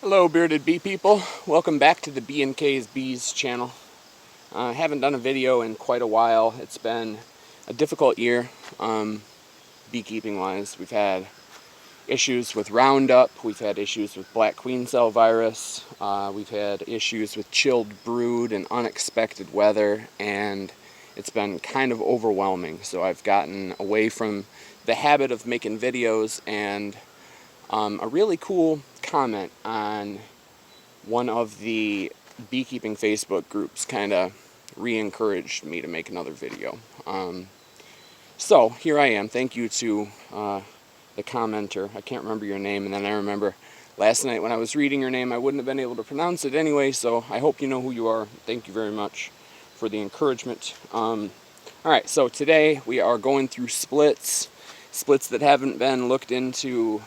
Hello bearded bee people, welcome back to the B&K's Bees channel. I haven't done a video in quite a while. It's been a difficult year beekeeping wise. We've had issues with Roundup, we've had issues with black queen cell virus, we've had issues with chilled brood and unexpected weather, and it's been kind of overwhelming. So I've gotten away from the habit of making videos, and a really cool comment on one of the beekeeping Facebook groups kind of re-encouraged me to make another video. So here I am. Thank you to the commenter. I can't remember your name, and then I remember last night when I was reading your name I wouldn't have been able to pronounce it anyway, so I hope you know who you are. Thank you very much for the encouragement. Alright, so today we are going through splits that haven't been looked into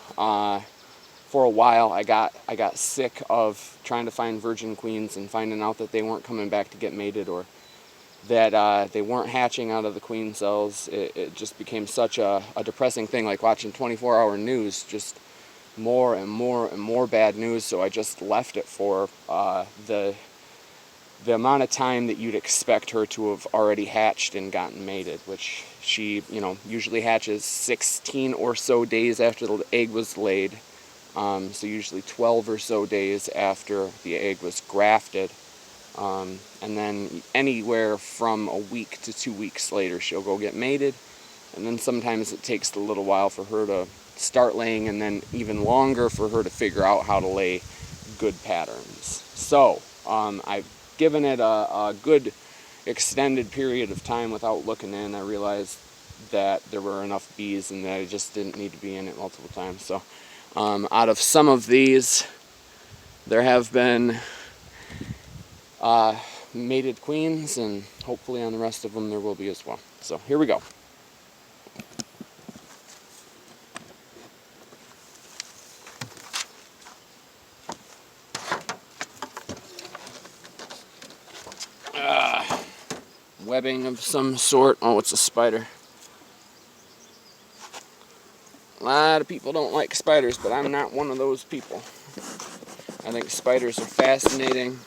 for a while. I got sick of trying to find virgin queens and finding out that they weren't coming back to get mated, or that they weren't hatching out of the queen cells. It just became such a depressing thing, like watching 24-hour news, just more and more bad news. So I just left it for the amount of time that you'd expect her to have already hatched and gotten mated, which she, usually hatches 16 or so days after the egg was laid. So usually 12 or so days after the egg was grafted. And then anywhere from a week to 2 weeks later, she'll go get mated. And then sometimes it takes a little while for her to start laying, and then even longer for her to figure out how to lay good patterns. So I've given it a good extended period of time without looking in. I realized that there were enough bees and that I just didn't need to be in it multiple times. So out of some of these, there have been mated queens, and hopefully on the rest of them there will be as well. So here we go. Webbing of some sort. Oh, it's a spider. A lot of people don't like spiders, but I'm not one of those people. I think spiders are fascinating.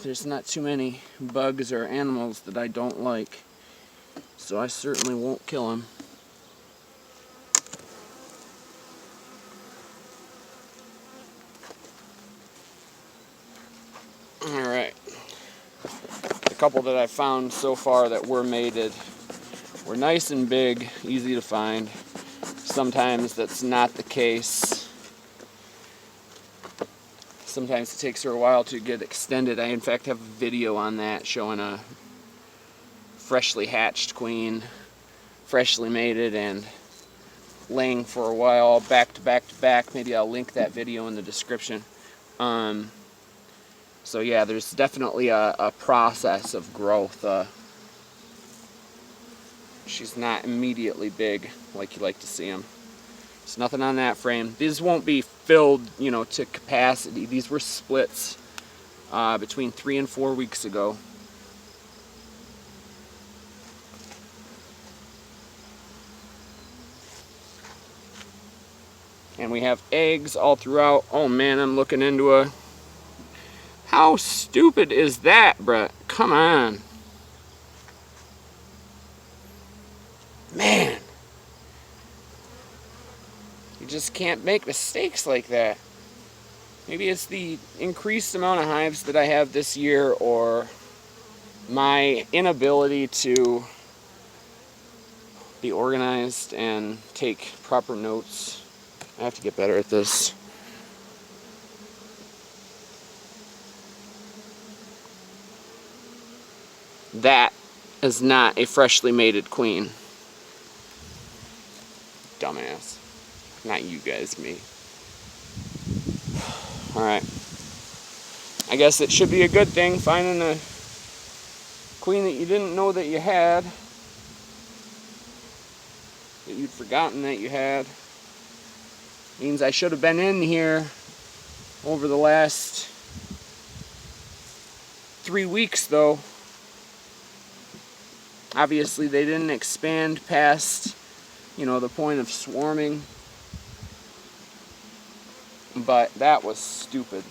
There's not too many bugs or animals that I don't like, so I certainly won't kill them. Alright. The couple that I found so far that were mated were nice and big, easy to find. Sometimes that's not the case. Sometimes it takes her a while to get extended. I in fact have a video on that showing a freshly hatched queen, freshly mated and laying for a while, back to back to back. Maybe I'll link that video in the description. So yeah, there's definitely a process of growth. She's not immediately big like you like to see them. There's nothing on that frame. These won't be filled, to capacity. These were splits between 3 and 4 weeks ago. And we have eggs all throughout. Oh man, I'm looking into a... How stupid is that, bruh? Come on. Man. You just can't make mistakes like that. Maybe it's the increased amount of hives that I have this year, or my inability to be organized and take proper notes. I have to get better at this. That is not a freshly mated queen. Dumbass. Not you guys, me. Alright. I guess it should be a good thing finding a queen that you didn't know that you had, that you'd forgotten that you had. Means I should have been in here over the last 3 weeks though. Obviously they didn't expand past, the point of swarming. But that was stupid.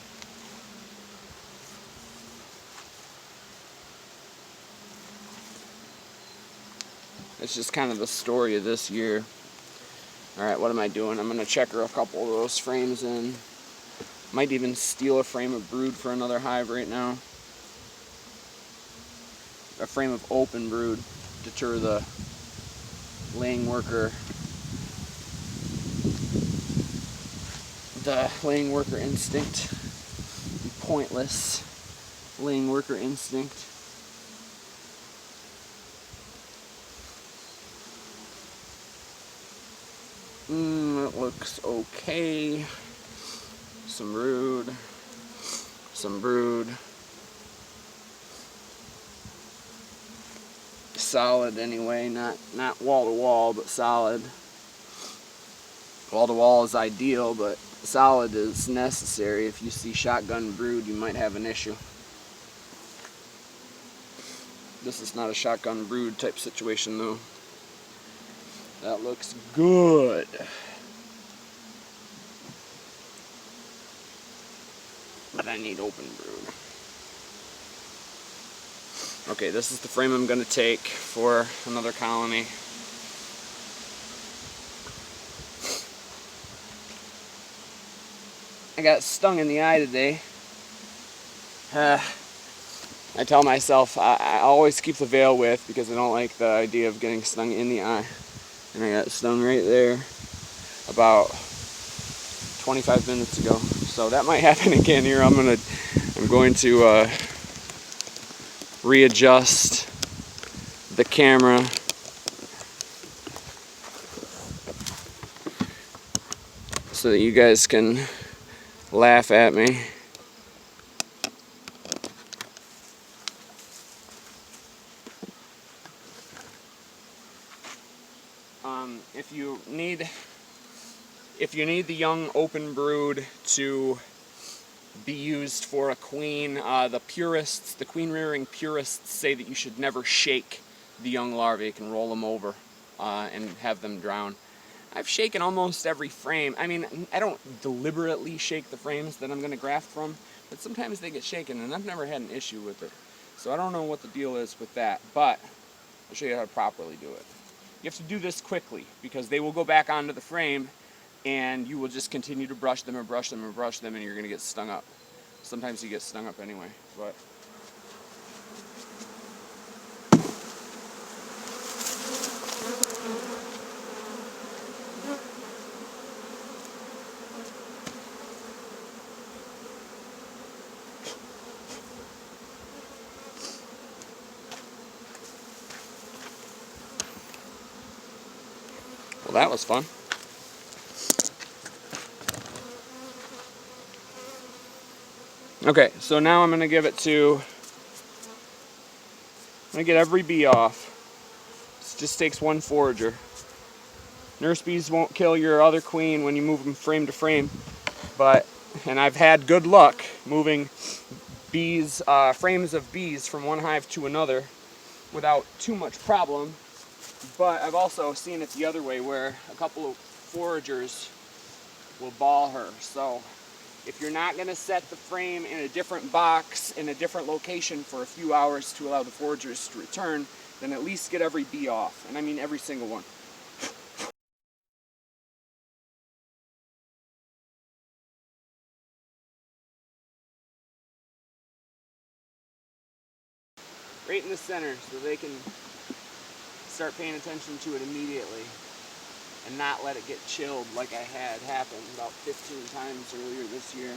It's just kind of the story of this year. Alright, what am I doing? I'm going to checker a couple of those frames in. Might even steal a frame of brood for another hive right now. A frame of open brood. Deter the laying worker. The laying worker instinct. Pointless laying worker instinct. It looks okay. Some brood. Some brood. Solid anyway, not wall to wall, but solid. Wall to wall is ideal, but solid is necessary. If you see shotgun brood, you might have an issue. This is not a shotgun brood type situation though. That looks good. But I need open brood. Okay, this is the frame I'm going to take for another colony. I got stung in the eye today. I tell myself I always keep the veil with because I don't like the idea of getting stung in the eye. And I got stung right there about 25 minutes ago. So that might happen again here. I'm going to readjust the camera so that you guys can laugh at me. If you need the young open brood to be used for a queen, the queen rearing purists say that you should never shake the young larvae. You can roll them over and have them drown. I've shaken almost every frame. I mean, I don't deliberately shake the frames that I'm going to graft from, but sometimes they get shaken, and I've never had an issue with it. So I don't know what the deal is with that, but I'll show you how to properly do it. You have to do this quickly, because they will go back onto the frame, and you will just continue to brush them and brush them and brush them, and you're going to get stung up. Sometimes you get stung up anyway, but... Well, that was fun. Okay, so now I'm going to give it to... I'm going to get every bee off. This just takes one forager. Nurse bees won't kill your other queen when you move them frame to frame, and I've had good luck moving bees, frames of bees from one hive to another without too much problem. But I've also seen it the other way, where a couple of foragers will ball her. So if you're not going to set the frame in a different box, in a different location for a few hours to allow the foragers to return, then at least get every bee off. And I mean every single one. Right in the center, so they can start paying attention to it immediately and not let it get chilled like I had happen about 15 times earlier this year.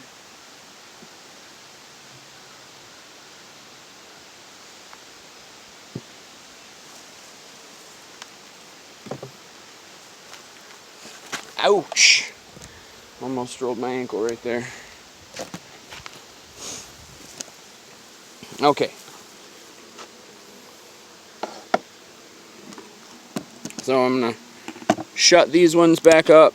Ouch! Almost rolled my ankle right there. Okay. So I'm going to shut these ones back up.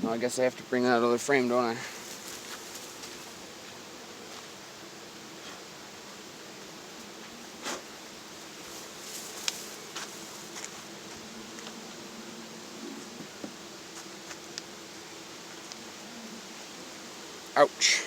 Well, I guess I have to bring that other frame, don't I? Ouch.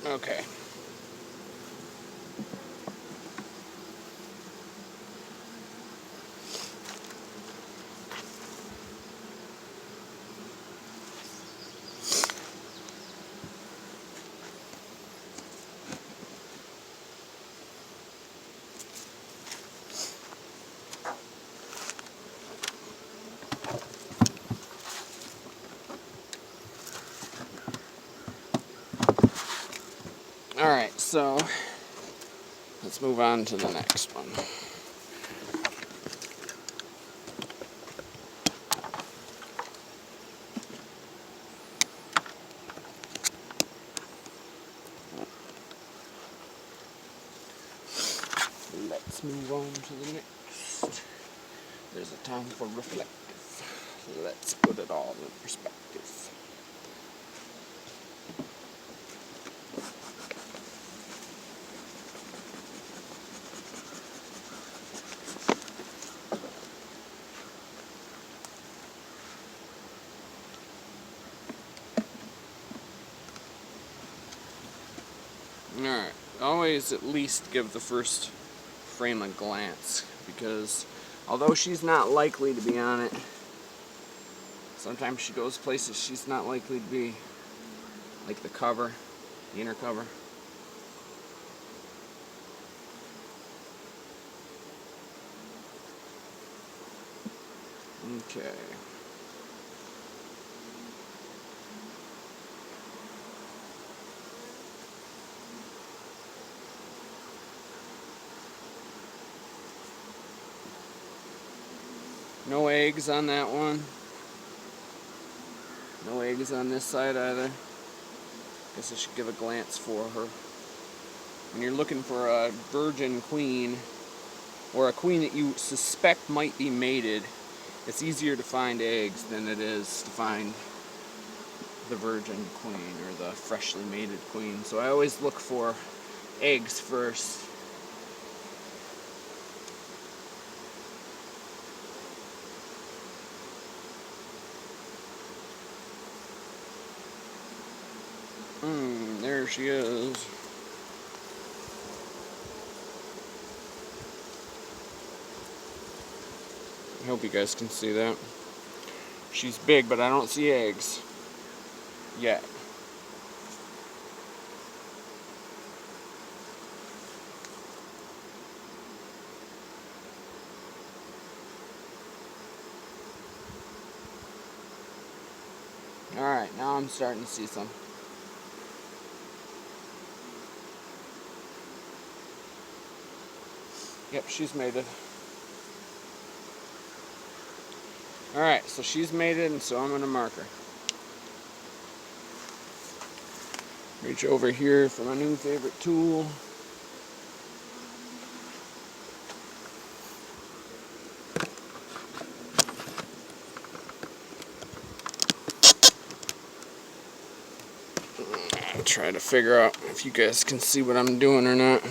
Okay. Alright, so let's move on to the next one. Let's move on to the next. There's a time for reflective. Let's put it all in perspective. Alright, always at least give the first frame a glance, because although she's not likely to be on it, sometimes she goes places she's not likely to be, like the cover, the inner cover. Okay. No eggs on that one. No eggs on this side either. Guess I should give a glance for her. When you're looking for a virgin queen, or a queen that you suspect might be mated, it's easier to find eggs than it is to find the virgin queen or the freshly mated queen. So I always look for eggs first. There she is. I hope you guys can see that. She's big, but I don't see eggs yet. Alright, now I'm starting to see some. Yep, she's mated. Alright, so she's mated, and so I'm going to mark her. Reach over here for my new favorite tool. I'll try to figure out if you guys can see what I'm doing or not.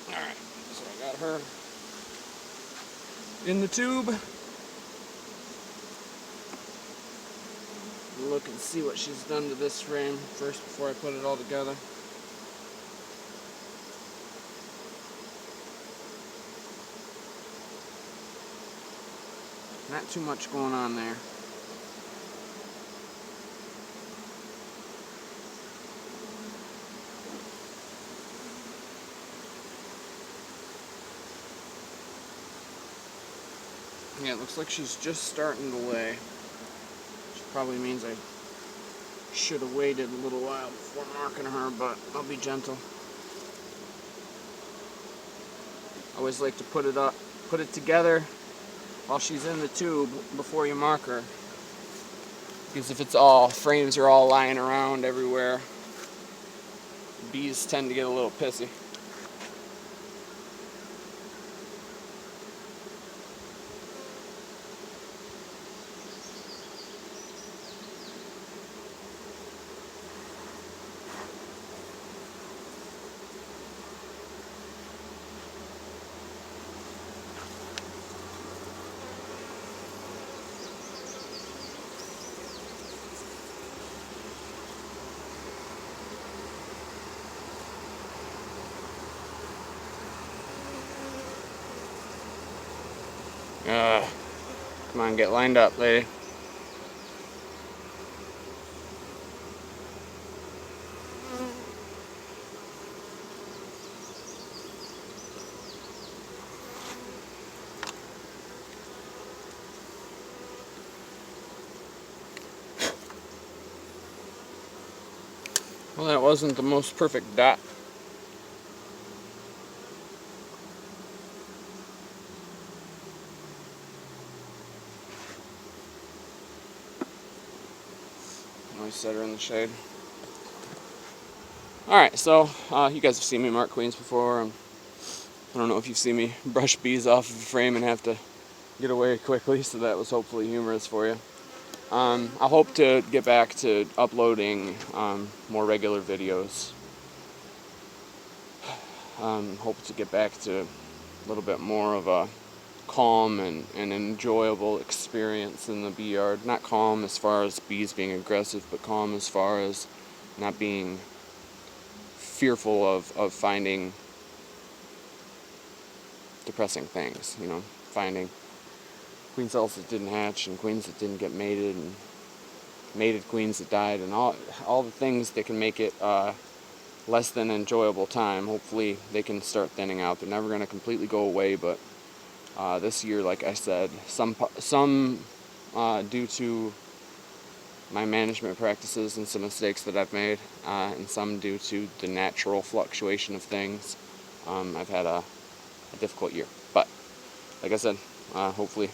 Alright, so I got her in the tube. Look and see what she's done to this frame first before I put it all together. Not too much going on there. Yeah, it looks like she's just starting to lay, which probably means I should have waited a little while before marking her, but I'll be gentle. I always like to put it together while she's in the tube before you mark her. Because if frames are all lying around everywhere, bees tend to get a little pissy. Come on, get lined up, lady. Well, that wasn't the most perfect dot. I set her in the shade. Alright, so you guys have seen me mark queens before. I don't know if you've seen me brush bees off of a frame and have to get away quickly, so that was hopefully humorous for you. I hope to get back to uploading more regular videos. Hope to get back to a little bit more of a calm and enjoyable experience in the bee yard. Not calm as far as bees being aggressive, but calm as far as not being fearful of finding depressing things, you know, finding queen cells that didn't hatch and queens that didn't get mated and mated queens that died and all the things that can make it less than enjoyable time. Hopefully they can start thinning out. They're never going to completely go away, but this year, like I said, some due to my management practices and some mistakes that I've made, and some due to the natural fluctuation of things, I've had a difficult year. But like I said, hopefully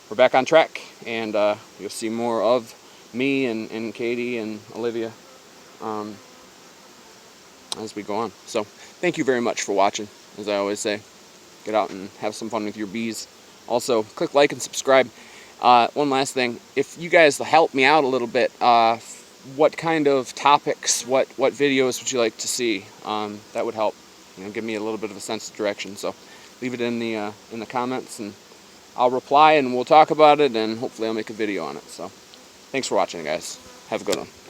we're back on track, and you'll see more of me and Katie and Olivia as we go on. So thank you very much for watching. As I always say, get out and have some fun with your bees. Also, click like and subscribe. One last thing, if you guys help me out a little bit, what kind of topics, what videos would you like to see? That would help, you know, give me a little bit of a sense of direction. So leave it in the comments, and I'll reply, and we'll talk about it, and hopefully I'll make a video on it. So thanks for watching, guys. Have a good one.